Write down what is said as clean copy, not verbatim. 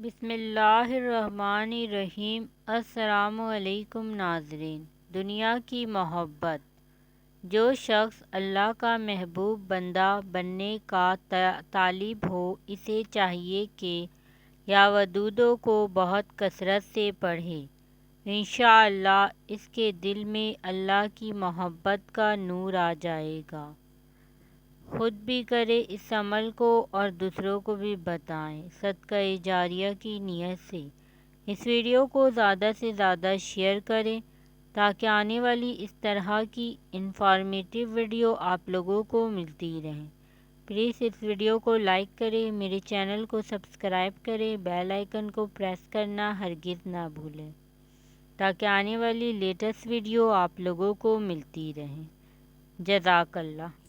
بسم اللہ الرحمن الرحیم۔ السلام علیکم ناظرین۔ دنیا کی محبت۔ جو شخص اللہ کا محبوب بندہ بننے کا طالب ہو، اسے چاہیے کہ یا ودودوں کو بہت کثرت سے پڑھے۔ انشاءاللہ اس کے دل میں اللہ کی محبت کا نور آ جائے گا۔ خود بھی کرے اس عمل کو اور دوسروں کو بھی بتائیں، صدقہ جاریہ کی نیت سے۔ اس ویڈیو کو زیادہ سے زیادہ شیئر کریں تاکہ آنے والی اس طرح کی انفارمیٹیو ویڈیو آپ لوگوں کو ملتی رہیں۔ پلیز اس ویڈیو کو لائک کریں، میرے چینل کو سبسکرائب کریں، بیل آئیکن کو پریس کرنا ہرگز نہ بھولیں تاکہ آنے والی لیٹسٹ ویڈیو آپ لوگوں کو ملتی رہیں۔ جزاک اللہ۔